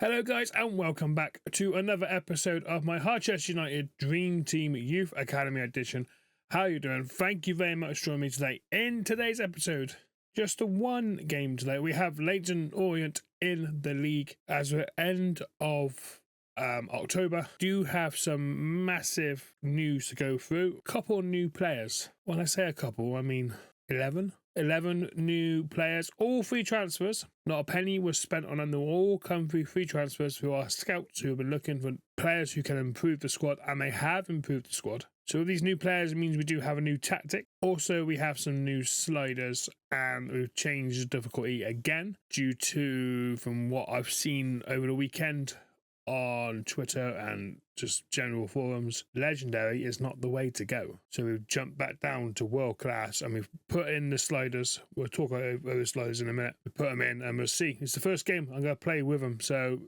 Hello guys and welcome back to another episode of my Harchester United Dream Team Youth Academy edition. How are you doing? Thank you very much for joining me today. In today's episode, just the one game today. We have Leyton Orient in the league as we're end of October. Do have some massive news to go through. A couple new players. When I say a couple, I mean 11 new players, all free transfers. Not a penny was spent on them. They will all come through free transfers through our scouts who have been looking for players who can improve the squad, and they have improved the squad. So with these new players, it means we do have a new tactic. Also, we have some new sliders, and we've changed difficulty again due to, from what I've seen over the weekend on Twitter and just general forums, legendary is not the way to go. So we've jumped back down to world class and we've put in the sliders. We'll talk over the sliders in a minute. We put them in and we'll see. It's the first game I'm going to play with them, so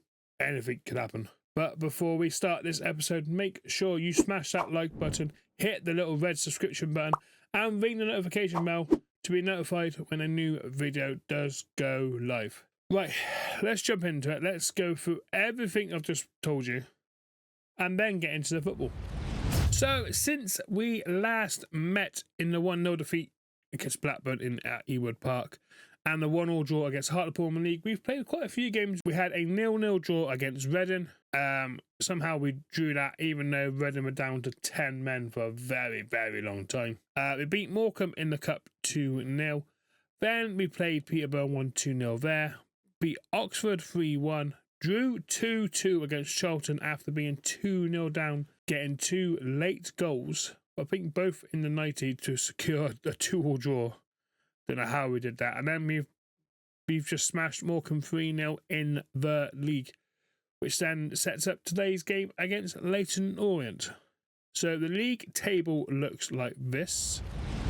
anything could happen. But before we start this episode, make sure you smash that like button, hit the little red subscription button, and ring the notification bell to be notified when a new video does go live. Right, let's jump into it. Let's go through everything I've just told you and then get into the football. So, since we last met in the 1-0 defeat against Blackburn at Ewood Park and the 1-1 draw against Hartlepool League, we've played quite a few games. We had a 0-0 draw against Reading. Somehow we drew that even though Reading were down to 10 men for a very, very long time. We beat Morecambe in the Cup 2-0. Then we played Peterborough 1-2-0 there. Beat Oxford 3-1, drew 2-2 against Charlton after being 2-0 down, getting two late goals, I think both in the 90 to secure a 2-2 draw. Don't know how we did that. And then we've just smashed Morecambe 3-0 in the league, which then sets up today's game against Leyton Orient. So the league table looks like this.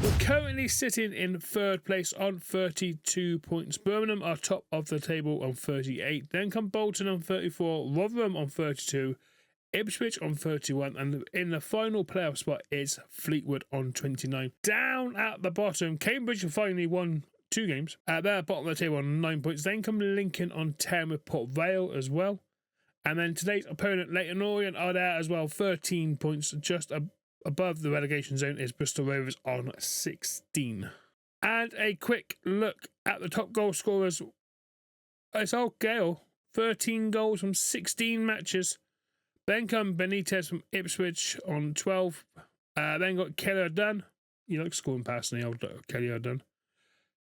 We're currently sitting in third place on 32 points. Birmingham are top of the table on 38. Then come Bolton on 34, Rotherham on 32, Ipswich on 31, and in the final playoff spot is Fleetwood on 29. Down at the bottom, Cambridge have finally won 2 games. They're at the bottom of the table on 9 points. Then come Lincoln on 10 with Port Vale as well. And then today's opponent, Leyton Orient, are there as well, 13 points, just above the relegation zone is Bristol Rovers on 16. And a quick look at the top goal scorers. It's old Gale, 13 goals from 16 matches. Then come Benitez from Ipswich on 12. Then got Kelly Dunn. You like scoring past the old Kelly Dunn.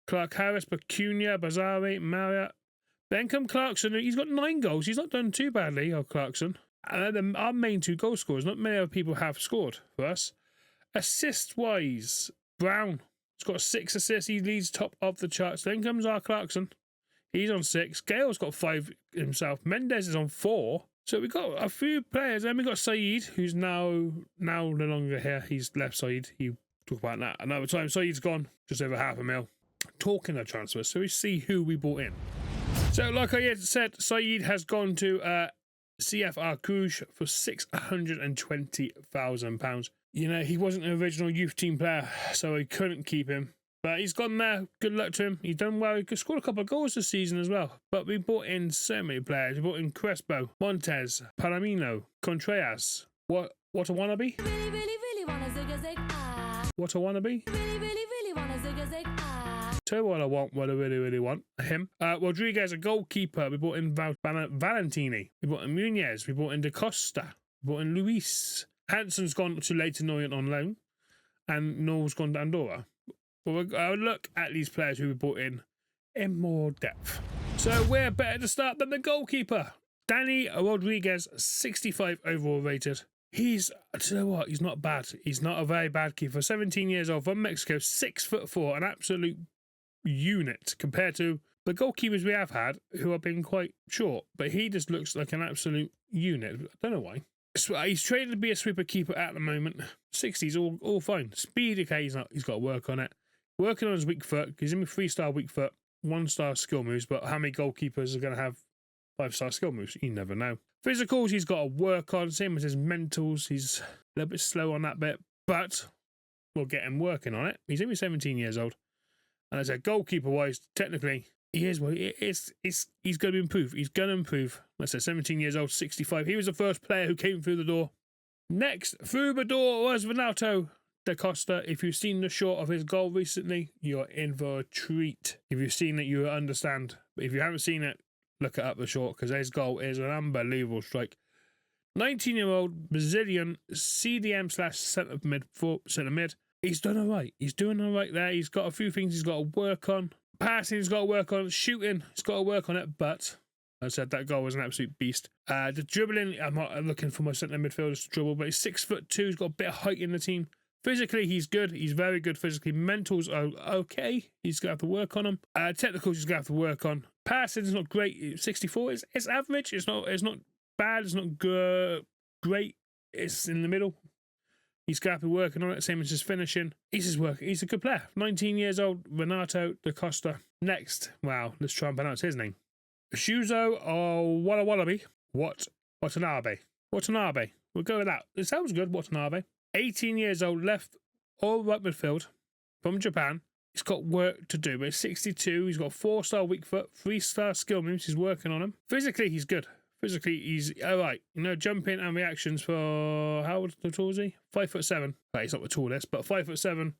Clark Harris, Pecunia, Bazari, Marriott. Then come Clarkson. He's got 9 goals. He's not done too badly, old Clarkson. And our main 2 goal scorers. Not many other people have scored for us. Assist-wise, Brown has got 6 assists. He leads top of the charts. Then comes our Clarkson. He's on 6. Gale's got 5 himself. Mendes is on 4. So we've got a few players. Then we've got Saeed, who's now no longer here. He's left Saeed. He'll talk about that another time. Saeed's gone. Just over $500,000. Talking of transfers, so we see who we brought in. So like I said, Saeed has gone to CFR Cluj for £620,000. You know, he wasn't an original youth team player, so we couldn't keep him. But he's gone there. Good luck to him. He's done well. He scored a couple of goals this season as well. But we brought in so many players. We brought in Crespo, Montez, Palomino, Contreras. What a wannabe? What a wannabe? Tell you what I want, what I really want. Him. Rodriguez, a goalkeeper. We brought in Valentini. We brought in Munez. We brought in Da Costa. We brought in Luis. Hanson's gone to Leyton Orient on loan. And Nor's gone to Andorra. But I'll look at these players who we brought in more depth. So we're better to start than the goalkeeper. Danny Rodriguez, 65 overall rated. You know what? He's not bad. He's not a very bad keeper. 17 years old, from Mexico, 6'4", an absolute unit compared to the goalkeepers we have had who have been quite short, but he just looks like an absolute unit. I don't know why. He's trained to be a sweeper keeper at the moment. 60's all fine. Speed, okay, he's got to work on it. Working on his weak foot. He's in 3-star weak foot, 1-star skill moves, but how many goalkeepers are going to have 5-star skill moves? You never know. Physicals, he's got to work on. Same as his mentals. He's a little bit slow on that bit, but we'll get him working on it. He's only 17 years old. And as I said, goalkeeper-wise, technically, He is. Well, he's going to improve. He's going to improve. Let's say 17 years old, 65. He was the first player who came through the door. Next, through the door was Renato da Costa. If you've seen the shot of his goal recently, you're in for a treat. If you've seen it, you understand. But if you haven't seen it, look it up the short, because his goal is an unbelievable strike. 19-year-old Brazilian CDM / centre mid. He's done all right. He's doing all right there. He's got a few things he's got to work on. Passing, he's got to work on. Shooting, he's got to work on it. But I said that goal was an absolute beast. The dribbling, I'm not looking for my centre midfielders to dribble, but he's 6'2". He's got a bit of height in the team. Physically, he's good. He's very good physically. Mentals are okay. He's going to have to work on them. Technicals, he's going to have to work on. Passing is not great. 64 it's average. It's not bad. It's not great. It's in the middle. He's going to have to be working on it. Same as his finishing. He's just working. He's a good player. 19 years old, Renato da Costa. Next, wow, let's try and pronounce his name. Shuzo Wallaby. Watanabe. We'll go with that. It sounds good, Watanabe. 18 years old, left or right midfield from Japan. He's got work to do, but he's 62. He's got 4-star weak foot, 3-star skill moves. He's working on them. Physically, he's good. Physically, he's all right. You know, jumping and reactions for, how tall is he? 5'7". Right, he's not the tallest, but 5'7".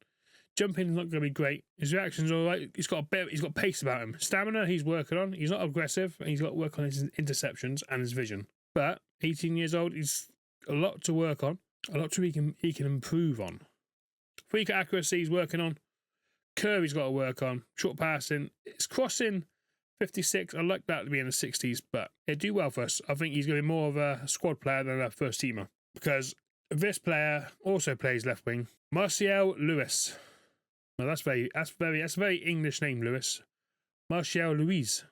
Jumping is not going to be great. His reactions are all right. He's got pace about him. Stamina, he's working on. He's not aggressive, and he's got to work on his interceptions and his vision. But 18 years old, he's a lot to work on. A lot he can improve on. Free kick accuracy he's working on. Curve he's got to work on. Short passing. It's crossing 56. I like that to be in the 60s, but it'd do well for us. I think he's going to be more of a squad player than a first teamer, because this player also plays left wing. Martial Lewis. Well, that's a very English name, Lewis. Martial Louise.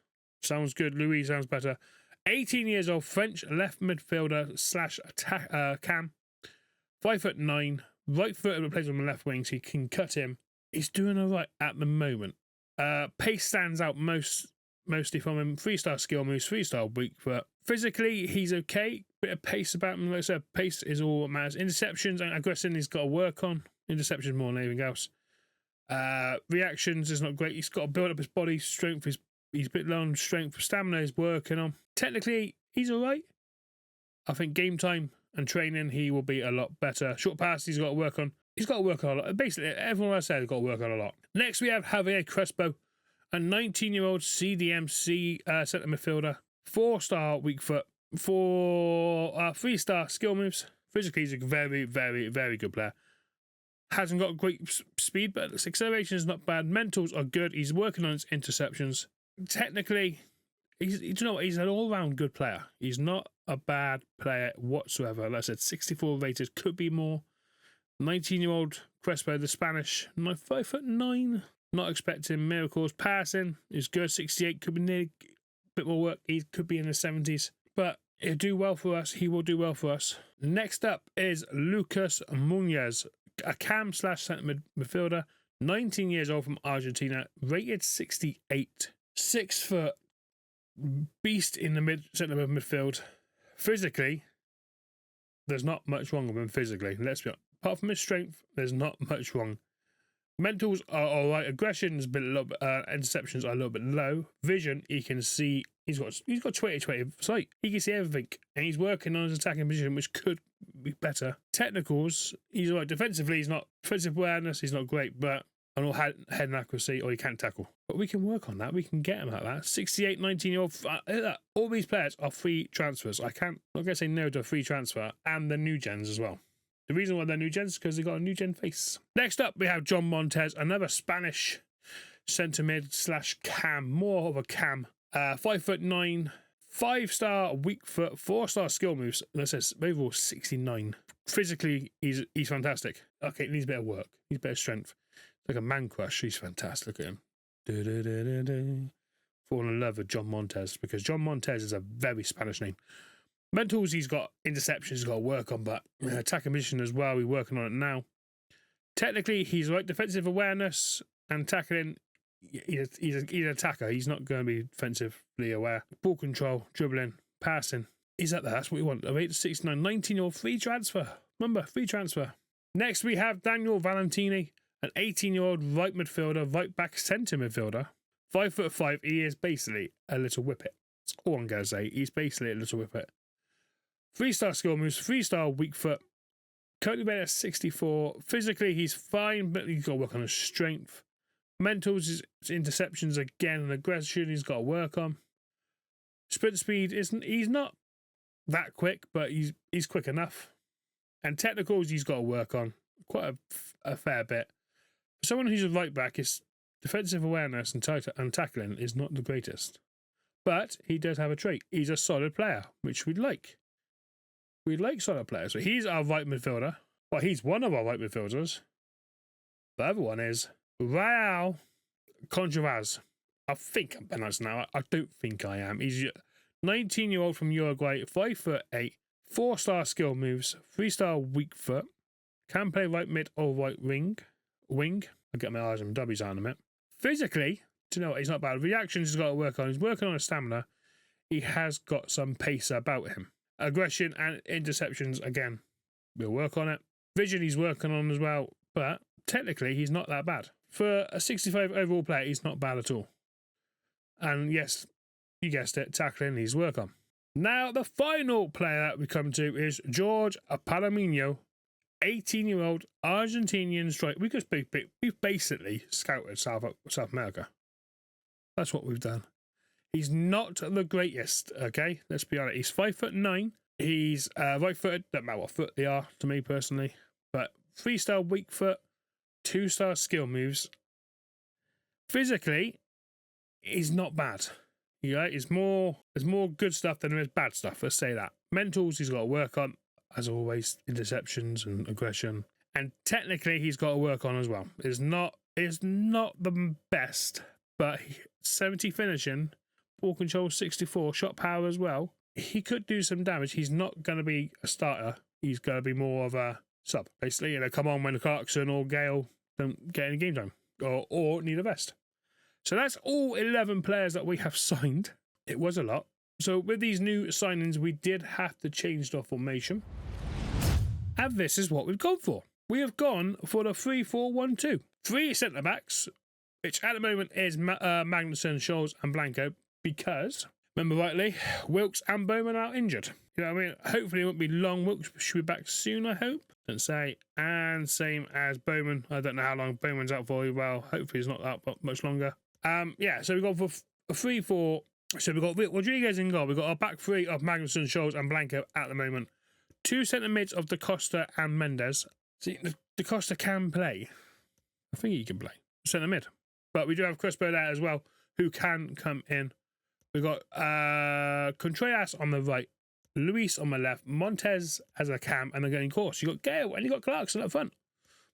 Sounds good. Louise sounds better. 18 years old, French left midfielder / cam. 5'9", right footed, plays on the left wing, so he can cut him. He's doing all right at the moment. Pace stands out mostly from him. 3-star skill moves, 3-star weak foot. Physically, he's okay. Bit of pace about him. Like I said, pace is all that matters. Interceptions and aggression he's got to work on. Interceptions more than anything else. Reactions is not great. He's got to build up his body strength. He's a bit low on strength. Stamina is working on. Technically, he's all right. I think game time and training, he will be a lot better. Short pass, he's got to work on. He's got to work on a lot. Basically, everyone I said has got to work on a lot. Next, we have Javier Crespo, a 19-year-old CDMC centre midfielder. 4-star weak foot. 3-star skill moves. Physically, he's a very, very, very good player. Hasn't got great speed, but his acceleration is not bad. Mentals are good. He's working on his interceptions. Technically, he's an all-round good player. He's not a bad player whatsoever. Like I said, 64 rated, could be more. 19-year-old Crespo, the Spanish, 5'9". Not expecting miracles. Passing is good. 68, could be near a bit more work. He could be in the 70s, but he'll do well for us. He will do well for us. Next up is Lucas Munoz, a cam / centre midfielder, 19 years old from Argentina, rated 68. 6 foot, beast in the centre midfield. Physically, there's not much wrong with him physically. Let's be honest. Apart from his strength, there's not much wrong. Mentals are all right. Aggression's been a little bit, interceptions are a little bit low. Vision, he can see. He's got 20/20 sight. He can see everything, and he's working on his attacking position, which could be better. Technicals, he's all right. Defensively, he's not. Defensive awareness, he's not great, but on all head and accuracy, or he can't tackle. But we can work on that. We can get him like that. 68, 19-year-old. All these players are free transfers. I'm not going to say no to a free transfer, and the new gens as well. The reason why they're new gens is because they got a new gen face. Next up, we have John Montez, another Spanish centre mid / cam, more of a cam. 5'9", 5-star weak foot, 4-star skill moves. That says overall 69. Physically, he's fantastic. Okay, he needs a bit of work. He needs a bit of strength. Like a man crush. He's fantastic. Look at him. Falling in love with John Montez, because John Montez is a very Spanish name. Mentals, he's got interceptions he's got to work on, but attacking position as well, we're working on it now. Technically, he's right. Defensive awareness and tackling, he's an attacker. He's not going to be defensively aware. Ball control, dribbling, passing. He's up there. That's what we want. 8 to 69, 19-year-old free transfer. Remember, free transfer. Next, we have Daniel Valentini, an 18-year-old right midfielder, right back centre midfielder. 5'5". He is basically a little whippet. That's all I'm going to say. He's basically a little whippet. 3-star skill moves, 3-star weak foot. Currently rated at 64. Physically, he's fine, but he's got to work on his strength. Mentals, his interceptions again, and aggression he's got to work on. Sprint speed he's not that quick, but he's quick enough. And technicals he's got to work on quite a fair bit. For someone who's a right back, his defensive awareness and tackling is not the greatest. But he does have a trait. He's a solid player, which we'd like. We'd like solid players. So he's our right midfielder. Well, he's one of our right midfielders. The other one is Raul Contreras. I think I'm pronouncing that. I don't think I am. He's a 19-year-old from Uruguay, 5'8", 4-star skill moves, 3-star weak foot. Can play right mid or right wing. I'll get my R's and W's out in a minute. Physically, do you know what? He's not bad. Reactions he's got to work on. He's working on his stamina. He has got some pace about him. Aggression and interceptions, again, we'll work on it. Vision he's working on as well, but technically he's not that bad. For a 65 overall player, he's not bad at all. And yes, you guessed it, tackling he's work on. Now, the final player that we come to is George Palomino, 18-year-old Argentinian striker. We've basically scouted South America. That's what we've done. He's not the greatest, okay? Let's be honest. He's 5'9". He's right-footed. Don't matter what foot they are to me personally. But 3-star weak foot, 2-star skill moves. Physically, he's not bad. Yeah, there's more good stuff than there is bad stuff. Let's say that. Mentals, he's got to work on, as always, interceptions and aggression. And technically, he's got to work on as well. It's not the best, but 70 finishing. Ball control 64, shot power as well. He could do some damage. He's not going to be a starter. He's going to be more of a sub, basically. You know, come on when Clarkson or Gale don't get any game time or need a vest. So that's all 11 players that we have signed. It was a lot. So with these new signings, we did have to change the formation. And this is what we've gone for. We have gone for the 3-4-1-2. 3 centre-backs, which at the moment is Magnuson, Scholes and Blanco. Because, remember rightly, Wilkes and Bowman are injured. You know what I mean? Hopefully it won't be long. Wilkes should be back soon, I hope. Don't say. And same as Bowman. I don't know how long Bowman's out for. Well, hopefully it's not that much longer. Yeah, so we've gone for a 3-4. So we've got Rodriguez in goal. We've got our back three of Magnuson, Scholes and Blanco at the moment. 2 centre mids of Da Costa and Mendes. See, Da Costa can play. I think he can play centre mid. But we do have Crespo there as well, who can come in. We've got Contreras on the right, Luis on the left, Montez as a cam, and again, of course, you've got Gale and you've got Clarkson up front.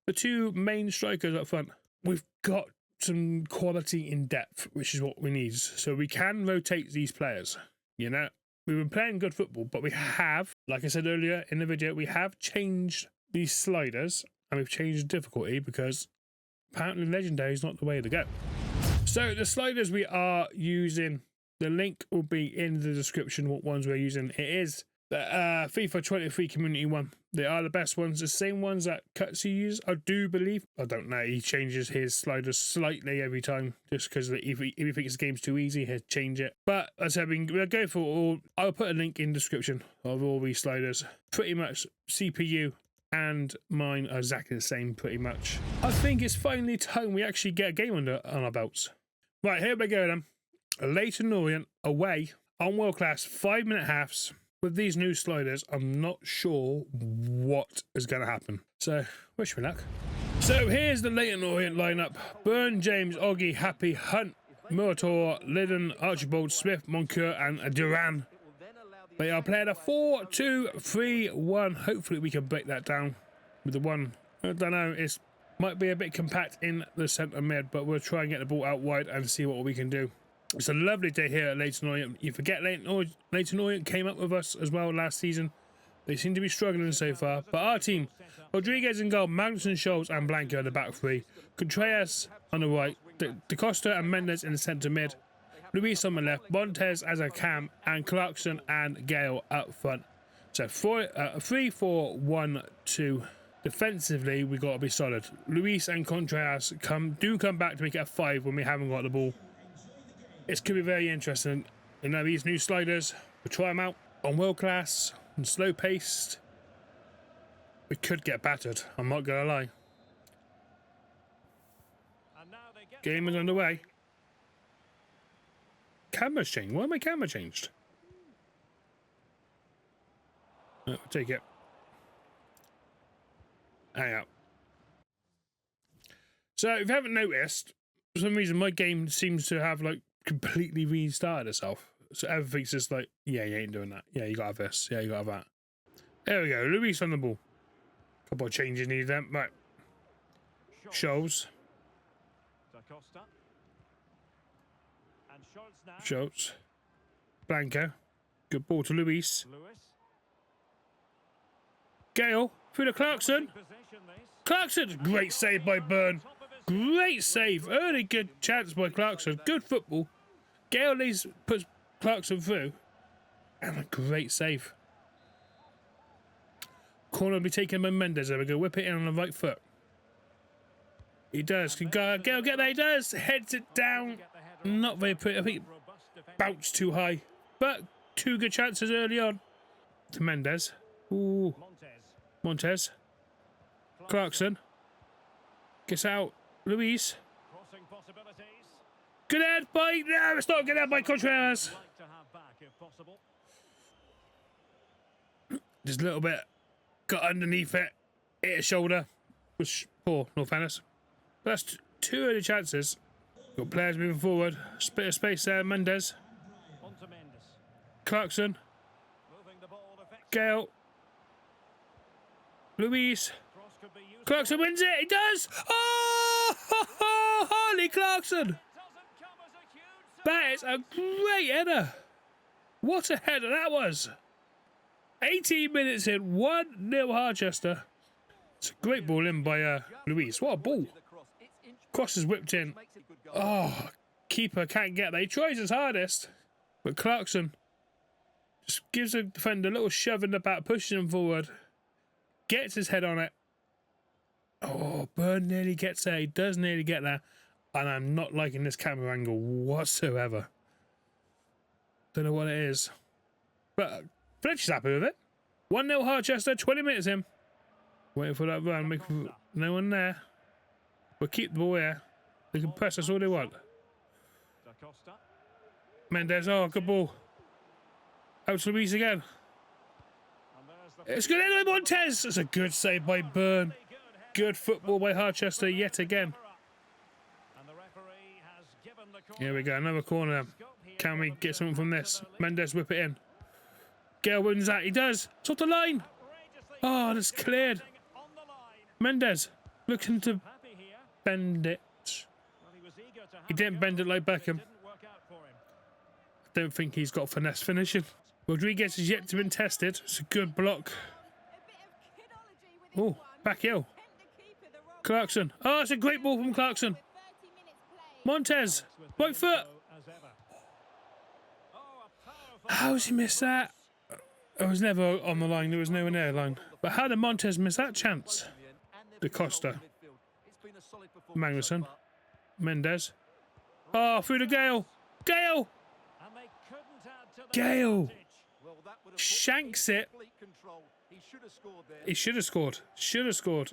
The 2 main strikers up front. We've got some quality in depth, which is what we need. So we can rotate these players. You know, we've been playing good football, but we have, like I said earlier in the video, we have changed these sliders and we've changed difficulty because apparently Legendary is not the way to go. So the sliders we are using, the link will be in the description what ones we're using. It is the FIFA 23 community one. They are the best ones, the same ones that Cutsy uses, I do believe. I don't know, he changes his sliders slightly every time, just because if he thinks the game's too easy, he'll change it. But as I said, we'll go for all. I'll put a link in the description of all these sliders. Pretty much CPU and mine are exactly the same, pretty much. I think it's finally time we actually get a game on our belts. Right, here we go then. Leyton Orient away on world class 5-minute halves. With these new sliders, I'm not sure what is going to happen. So, wish me luck. So, here's the Leyton Orient lineup. Byrne, James, Oggy, Happy, Hunt, Murator, Liddon, Archibald, Smith, Moncur, and Duran. They are playing a 4-2-3-1. Hopefully, we can break that down with the one. I don't know, it might be a bit compact in the centre mid, but we'll try and get the ball out wide and see what we can do. It's a lovely day here at Leyton Orient. You forget Leyton Orient came up with us as well last season. They seem to be struggling so far. But our team, Rodriguez in goal, Magnuson, Scholes and Blanco in the back three. Contreras on the right, Da Costa and Mendes in the centre mid. Luis on the left, Montez as a cam, and Clarkson and Gale up front. So 3-4-1-2. Defensively, we've got to be solid. Luis and Contreras come back to make it a 5 when we haven't got the ball. It's going to be very interesting. You know, these new sliders, we'll try them out on world class and slow paced. We could get battered, I'm not going to lie. Game is underway. Camera's changed. Why my camera changed? Oh, take it. Hang out. So, if you haven't noticed, for some reason my game seems to have like completely restarted itself. So everything's just like, yeah, you ain't doing that. Yeah, you gotta have this. Yeah, you gotta have that. There we go. Luis on the ball. Couple of changes needed then. Right. Shows. Schultz. Blanco. Good ball to Luis. Gale. Through to Clarkson. Clarkson. Great save by Byrne. Great save. Early good chance by Clarkson. Good football. Gale puts Clarkson through. And a great save. Corner will be taken by Mendes. There we go. Whip it in on the right foot. He does. Can Gale get there? He does. Heads it down. Not very pretty. I think bounced too high. But two good chances early on. To Mendes. Ooh. Montez. Clarkson. Gets out. Luis. Good head by... No, it's not a good head by Contreras. Just a little bit. Got underneath it. Hit a shoulder. Was poor, no fairness. But that's two early chances. Got players moving forward. Split of space there. Mendes. Clarkson. Gale. Luis. Clarkson wins it. He does. Oh, Harley Clarkson. That is a great header. What a header that was. 18 minutes in. 1-0 Harchester. It's a great ball in by Luis. What a ball. Cross is whipped in. Oh, keeper can't get there. He tries his hardest. But Clarkson just gives the defender a little shove in the back, pushes him forward. Gets his head on it. Oh, Byrne nearly gets there. He does nearly get there. And I'm not liking this camera angle whatsoever. Don't know what it is. But Fletch is happy with it. 1-0 Harchester, 20 minutes in. Waiting for that run. No one there. We'll keep the ball here. They can press us all they want. Mendes, oh, good ball. Out to Luis again. It's good anyway, Montez. It's a good save by Byrne. Good football by Harchester yet again. Here we go, another corner. Can we get something from this? Mendes whip it in. Gale wins that. He does. It's off the line. Oh, that's cleared. Mendes looking to bend it. He didn't bend it like Beckham. I don't think he's got finesse finishing. Rodriguez is yet to be tested. It's a good block. Oh, back heel. Clarkson. Oh, it's a great ball from Clarkson. Montez. Right foot. How's he missed that? I was never on the line. There was no one near the line. But how did Montez miss that chance? Da Costa. Magnuson. Mendes. Oh, through to Gale. Gale. Gale. Shanks it. He should have scored. Should have scored.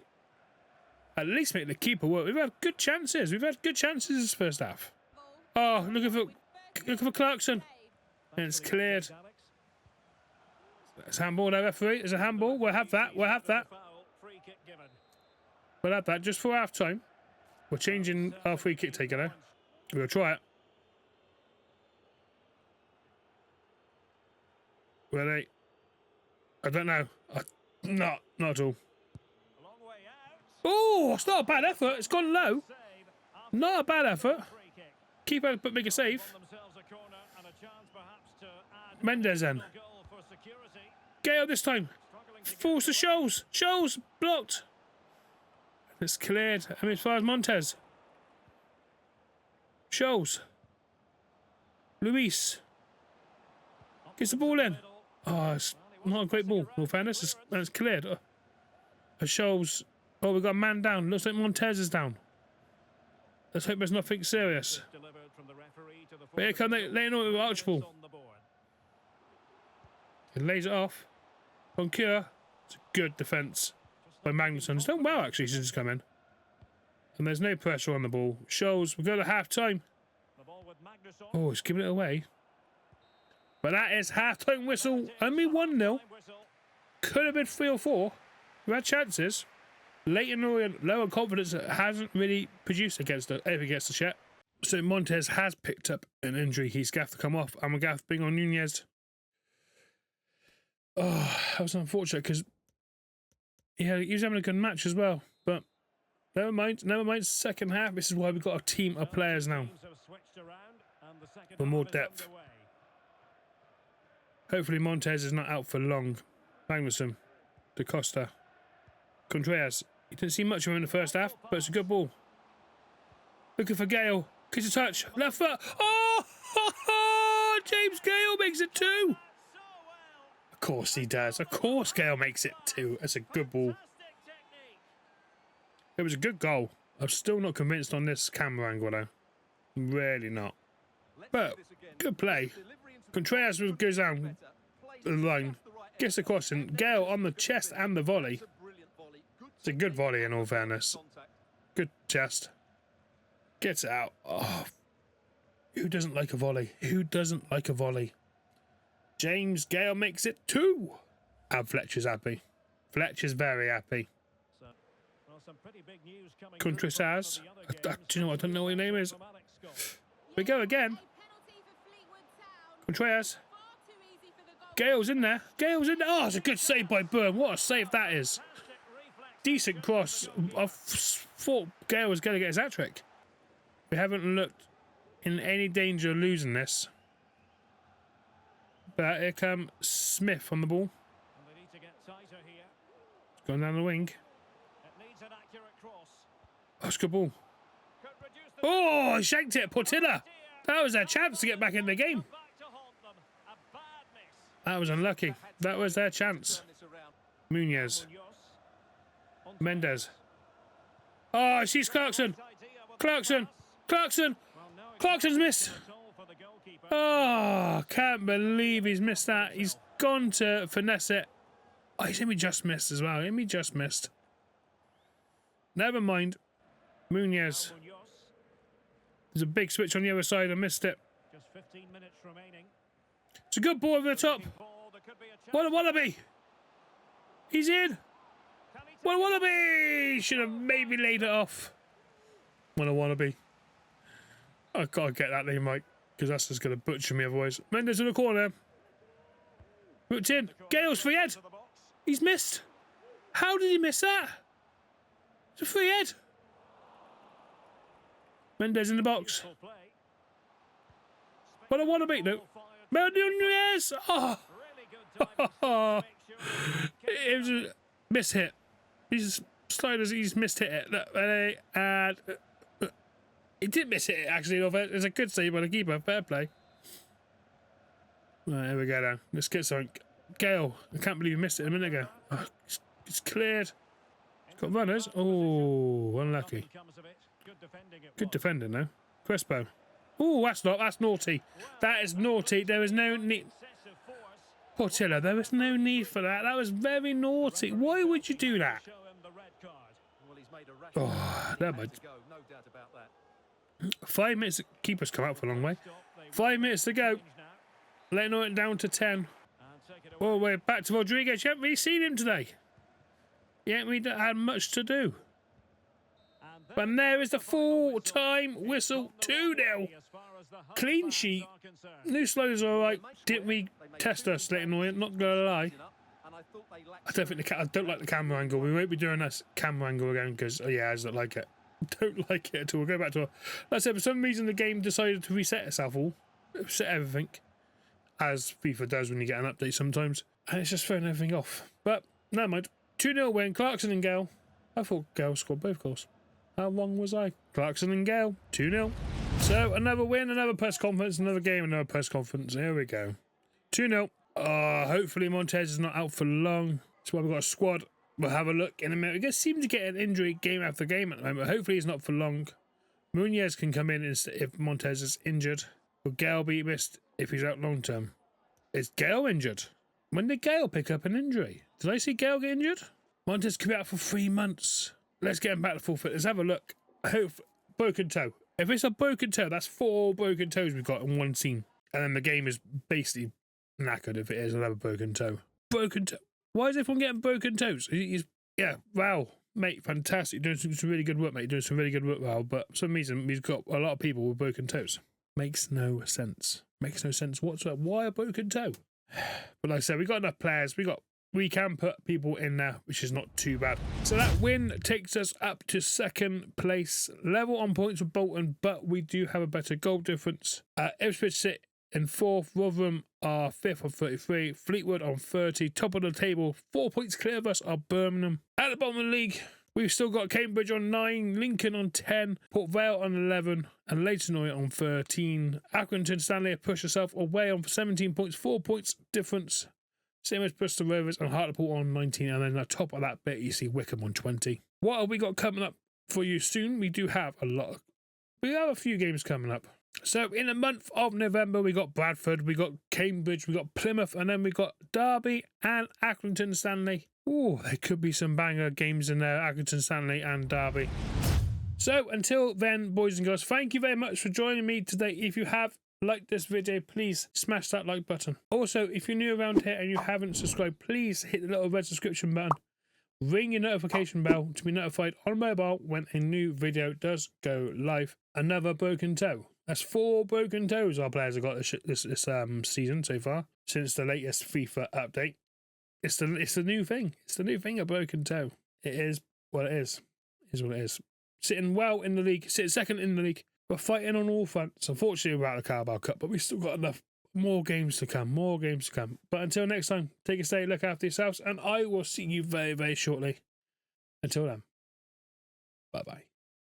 At least make the keeper work. We've had good chances. We've had good chances this first half. Oh, looking for Clarkson. And it's cleared. It's handball there, referee. It's a handball. We'll have that. We'll have that. We'll have that just for half time. We're changing our free kick taker now. We'll try it. Ready? I don't know. Not at all. Oh, it's not a bad effort. It's gone low. Not a bad effort. Keeper but make a save. Mendes then. Gale this time. Falls to Scholes. Scholes blocked. It's cleared. I mean, as far as Montez. Scholes. Luis. Gets the ball in. Oh, it's not a great ball. In all fairness, it's cleared. Scholes. Oh, we've got a man down. Looks like Montez is down. Let's hope there's nothing serious. But here come Leyton Orient with Archibald. He lays it off. On Cure. It's a good defence by Magnusson. He's done well, actually, since he's come in. And there's no pressure on the ball. Shows we've got a half-time. Oh, he's giving it away. But that is half-time whistle. Only 1-0. Could have been 3 or 4. We had chances. Leyton Orient, lower confidence, hasn't really produced against the yet. So Montez has picked up an injury. He's going to have to come off. And we're going to have to bring on Nunez. Oh, that was unfortunate because he was having a good match as well. But never mind. Never mind. Second half. This is why we've got a team of players now. For more depth. Hopefully Montez is not out for long. Magnusson. Da Costa. Contreras. You didn't see much of him in the first half, but it's a good ball. Looking for Gale. Kiss a touch. Left foot. Oh! James Gale makes it 2. Of course he does. Of course Gale makes it 2. That's a good ball. It was a good goal. I'm still not convinced on this camera angle though. Really not. But good play. Contreras goes down the line. Gets the crossing. Gale on the chest and the volley. It's a good volley in all fairness. Good chest. Gets it out. Oh, who doesn't like a volley? Who doesn't like a volley? James Gale makes it 2. And Fletcher's happy. Fletcher's very happy. Contreras. Do you know what? I don't know what your name is. We go again. Contreras. Gale's in there. Gale's in there. Oh, it's a good save by Byrne. What a save that is. Decent cross. I thought Gale was going to get his hat-trick. We haven't looked in any danger of losing this. But here comes Smith on the ball. Going down the wing. Oh, it's a good ball. Oh, he shanked it. Portilla. That was their chance to get back in the game. That was unlucky. That was their chance. Munoz. Mendes. Oh, she's Clarkson. Clarkson's missed. Oh, can't believe he's missed that. He's gone to finesse it. Oh, he's only just missed as well. Only just missed. Never mind. Munoz. There's a big switch on the other side. I missed it. It's a good ball over the top. What a wallaby. He's in. What a wallaby. Should have maybe laid it off. What a wallaby. I gotta get that name right, because that's just going to butcher me otherwise. Mendes in the corner. Booked in. Gale's free head. He's missed. How did he miss that? It's a free head. Mendes in the box. What a wallaby. No. Mendes. Oh. It was a miss hit. These sliders, he's missed hit it. And he did miss hit it, actually. It's a good save by the keeper. Fair play. Right, here we go now. Let's get something. Gale. I can't believe you missed it a minute ago. Oh, it's cleared. It's got runners. Oh, unlucky. Good defending though. Crespo. Oh, that's naughty. That is naughty. There is no need. Portillo, there was no need for that. That was very naughty. Why would you do that? Oh, that might. 5 minutes. Keeper's come out for a long way. 5 minutes to go. Leyton Orient down to 10. Oh, we're back to Rodriguez. You haven't really seen him today. He ain't really had much to do. And there is the full-time whistle. 2-0. Clean sheet. New sliders are alright. Didn't we test us, Leyton Orient? Not gonna lie. I don't like the camera angle. We won't be doing this camera angle again because yeah, I just don't like it. Don't like it at all. We'll go back to. Like I said, for some reason the game decided to reset itself all, reset everything, as FIFA does when you get an update sometimes, and it's just throwing everything off. But never mind. 2-0 win. Clarkson and Gale. I thought Gale scored both goals. How wrong was I? Clarkson and Gale. 2-0. So another win, another press conference, another game, another press conference. Here we go. 2-0. Hopefully Montez is not out for long. That's why we've got a squad. We'll have a look in a minute. We just seem to get an injury game after game at the moment. Hopefully he's not for long. Munoz can come in if Montez is injured. Will Gale be missed if he's out long term? Is Gale injured? When did Gale pick up an injury? Did I see Gale get injured? Montes could be out for 3 months. Let's get him back to full fit. Let's have a look. I hope broken toe. If it's a broken toe, that's 4 broken toes we've got in one scene. And then the game is basically knackered if it is another broken toe. Broken toe. Why is everyone getting broken toes? Yeah, wow. Mate, fantastic. You're doing some really good work, mate. You're doing some really good work, Val. But for some reason, we've got a lot of people with broken toes. Makes no sense. Makes no sense whatsoever. Why a broken toe? But like I said, we got enough players. We can put people in there, which is not too bad. So that win takes us up to 2nd place, level on points with Bolton, but we do have a better goal difference. Ipswich sit in 4th, Rotherham are 5th on 33, Fleetwood on 30, top of the table, 4 points clear of us are Birmingham. At the bottom of the league, we've still got Cambridge on 9, Lincoln on 10, Port Vale on 11, and Leyton Orient on 13. Accrington Stanley have pushed herself away on 17 points, 4 points difference. Same as Bristol Rovers and Hartlepool on 19, and then at the top of that bit, you see Wickham on 20. What have we got coming up for you soon? We do have we have a few games coming up. So in the month of November, we got Bradford, we got Cambridge, we got Plymouth, and then we got Derby and Accrington Stanley. Ooh, there could be some banger games in there, Accrington Stanley and Derby. So until then, boys and girls, thank you very much for joining me today. If you have liked this video, please smash that like button. Also, if you're new around here and you haven't subscribed, please hit the little red subscription button. Ring your notification bell to be notified on mobile when a new video does go live. Another broken toe. That's 4 broken toes our players have got this season so far, since the latest FIFA update. It's the new thing. It's the new thing, a broken toe. It is what it is. It is what it is. Sitting well in the league, sitting 2nd in the league. We're fighting on all fronts. Unfortunately, we're out of the Carabao Cup, but we've still got more games to come. But until next time, take a stay, look after yourselves, and I will see you very, very shortly. Until then, bye-bye.